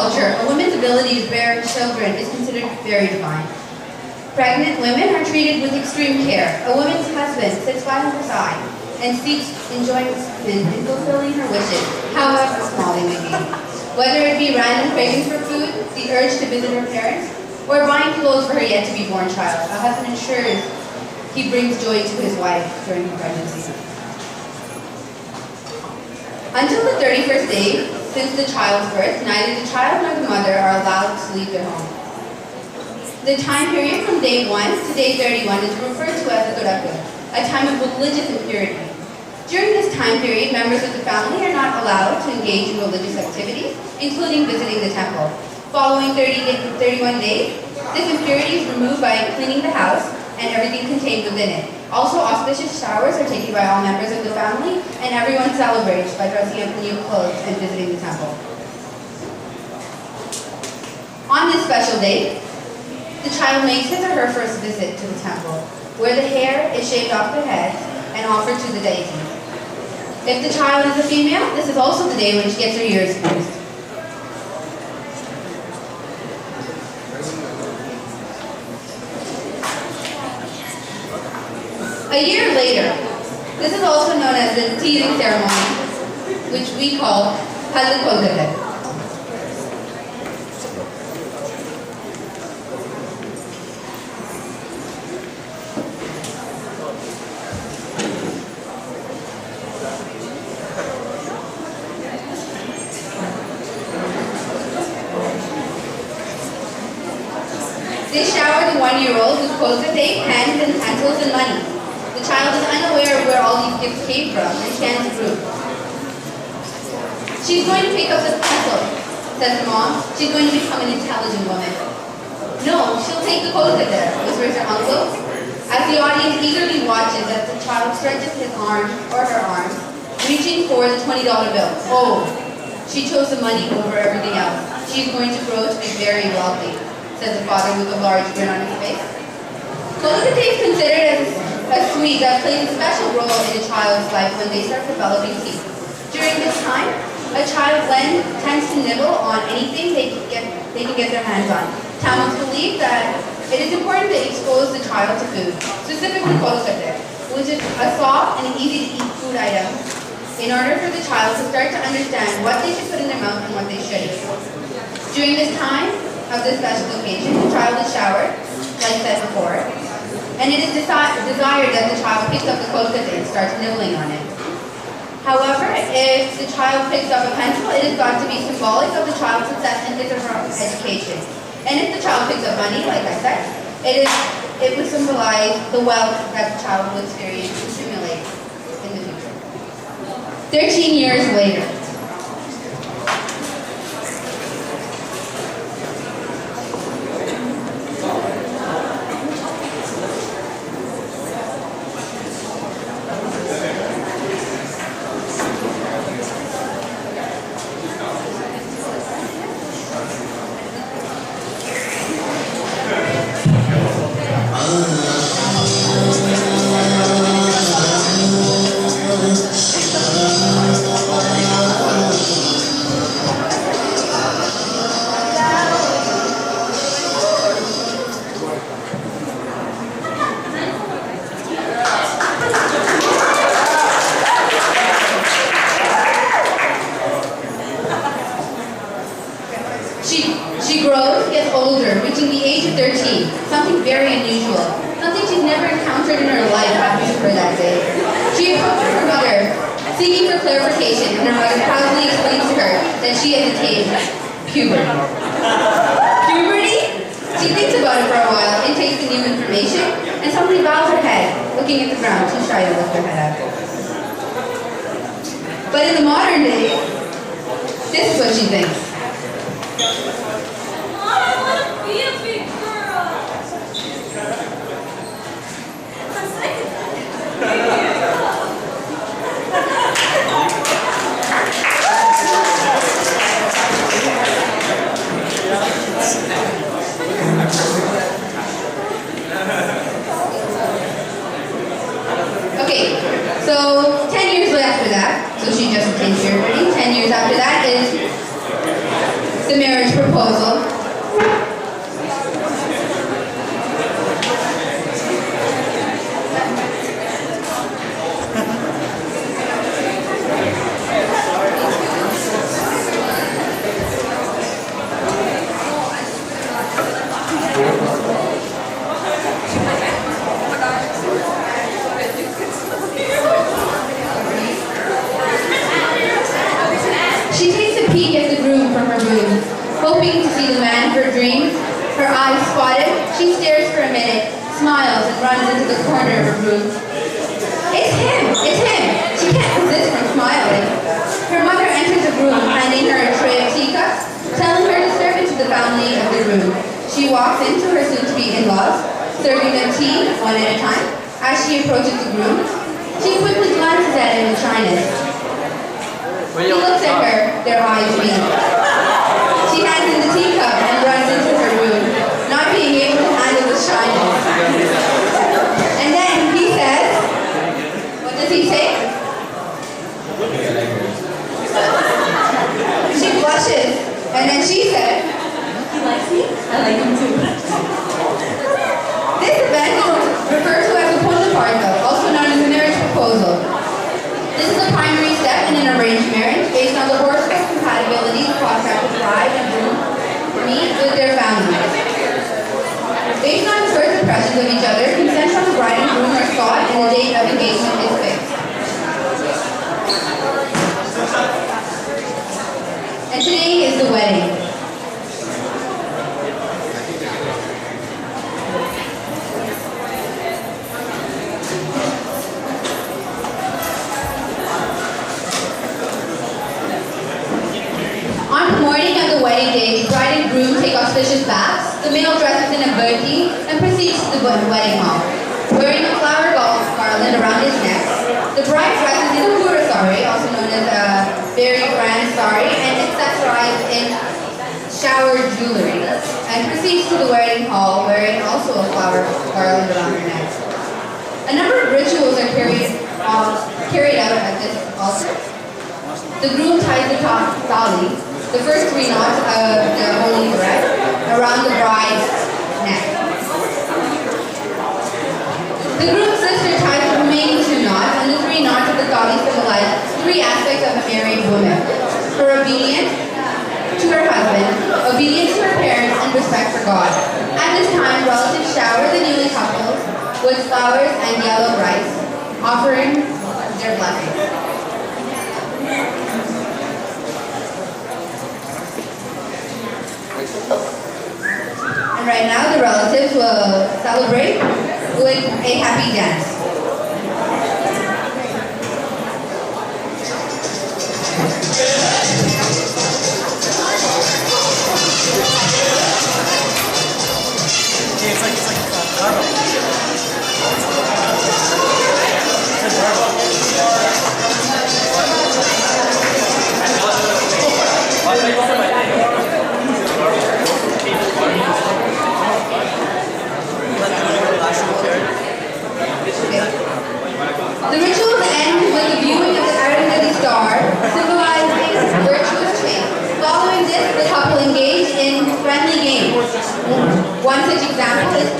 culture, a woman's ability to bear children is considered very divine. Pregnant women are treated with extreme care. A woman's husband sits by her side and seeks enjoyment in fulfilling her wishes, however small they may be. Whether it be random cravings for food, the urge to visit her parents, or buying clothes for her yet-to-be-born child, a husband ensures he brings joy to his wife during her pregnancy. Until the 31st day since the child's birth, neither the child nor the mother are allowed to leave their home. The time period from day 1 to day 31 is referred to as the Toraku, a time of religious impurity. During this time period, members of the family are not allowed to engage in religious activities, including visiting the temple. Following 31 days, this impurity is removed by cleaning the house and everything contained within it. Also, auspicious showers are taken by all members of the family, and everyone celebrates by dressing up in new clothes and visiting the temple. On this special day, the child makes his or her first visit to the temple, where the hair is shaved off their heads and offered to the deity. If the child is a female, this is also the day when she gets her ears pierced. A year later, this is also known as the teasing ceremony, which we call Halakolgate. They shower the 1-year-old with kolgate, pens, and pencils, and money. The child is unaware of where all these gifts came from and stands through. She's going to pick up the pencil, says the mom. She's going to become an intelligent woman. No, she'll take the kolgate, whispers her uncle, as the audience eagerly watches as the child stretches his arm or her arm, reaching for the $20 bill. Oh, she chose the money over everything else. She's going to grow to be very wealthy, says the father with a large grin on his face. Kolgate is considered as a sweet that plays a special role in a child's life when they start developing teeth. During this time, a child tends to nibble on anything they can get their hands on. Tamils believe that it is important to expose the child to food, specifically kolgate, which is a soft and easy-to-eat food item, in order for the child to start to understand what they should put in their mouth and what they shouldn't. During this time of this special occasion, the child is showered, like said before, and it is desired that the child picks up the kolgate and starts nibbling on it. However, if the child picks up a pencil, it is thought to be symbolic of the child's success in his or her education. And if the child picks up money, like I said, it would symbolize the wealth that the child will experience and accumulate in the future. 13 years later. She grows, gets older, reaching the age of 13, something very unusual, something she's never encountered in her life after her that day. She approaches her mother, seeking for clarification, and her mother proudly explains to her that she has attained puberty. Puberty? She thinks about it for a while and takes the new information, and suddenly bows her head, looking at the ground, too shy to lift her head up. But in the modern day, this is what she thinks. Be a big girl. Okay, so 10 years after that, so she just attained puberty. 10 years after that is the marriage marriage proposal. She takes a peek at the groom from her room, hoping to see the man of her dreams. Her eyes spotted, she stares for a minute, smiles, and runs into the corner of her room. It's him! It's him! She can't resist from smiling. Her mother enters the room, handing her a tray of teacups, telling her to serve it to the family of the room. She walks into her soon-to-be in-laws, serving them tea one at a time. As she approaches the groom, she quickly glances at him with shyness. He looks at her, their eyes meet. She hands him the teacup and runs into her room, not being able to handle the shyness. And then he says, what does he say? She blushes, and then she said, he likes me? I like him too. This event is referred to as a pundaparto, also known as a marriage proposal. This is a primary step in an arranged marriage based on the horoscope compatibility the prospective bride and groom meet with their families. Based on the first impressions of each other, consent from the bride and groom are sought and the date of engagement is fixed. And today is the wedding. On the morning of the wedding day, the bride and groom take auspicious baths. The male dresses in a burqi and proceeds to the wedding hall. Wearing a flower garland around his neck, the bride dresses in a pura sari, also known as a very grand sari, and accessorized in shower jewelry, and proceeds to the wedding hall wearing also a flower garland around her neck. A number of rituals are carried out at this altar. The groom ties the tali, the first 3 knots of the holy thread, around the bride's neck. The groom's sister ties the remaining 2 knots, and the 3 knots of the tali symbolize 3 aspects of a married woman: her obedience to her husband, obedience to her parents, and respect for God. At this time, relatives shower the newly couples with flowers and yellow rice, offering their blessings. And right now, the relatives will celebrate with a happy dance. The rituals end with the viewing of the Arundhati star, symbolizing virtuous change. Following this, the couple engage in friendly games. One such example is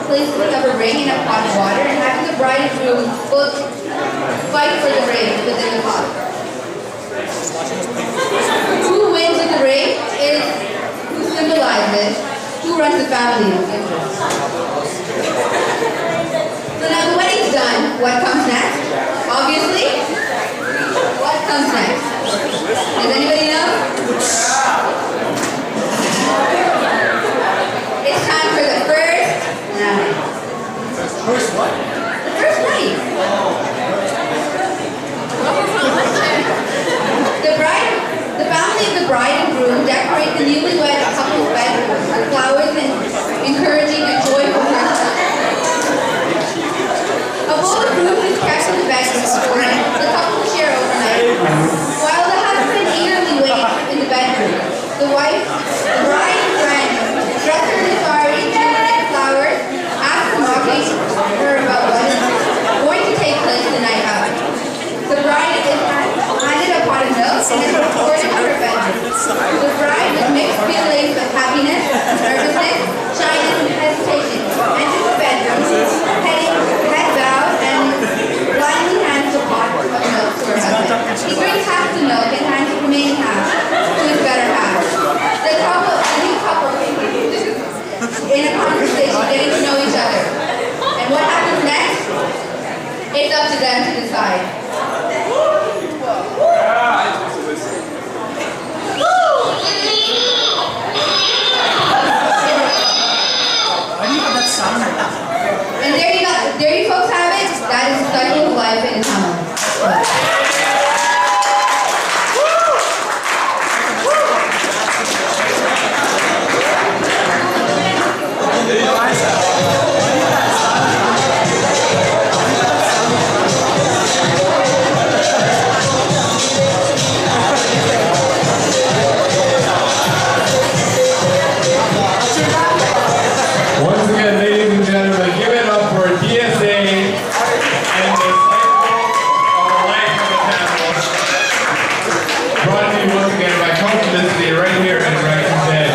placing of a ring in a pot of water and having the bride and groom both fight for the ring within the pot. Who wins with the ring is who symbolizes who runs the family. So now the wedding's done. What comes next? Obviously, what comes next? Does anybody know? It's time for the first night. First what? The first night. The family of the bride and groom decorate the newlywed couple's bedroom with flowers and encouraging a joyful Christmas. A bowl of fruit is kept in the bedroom for the couple to share overnight. While the husband eagerly waits in the bedroom, the right here and right in bed.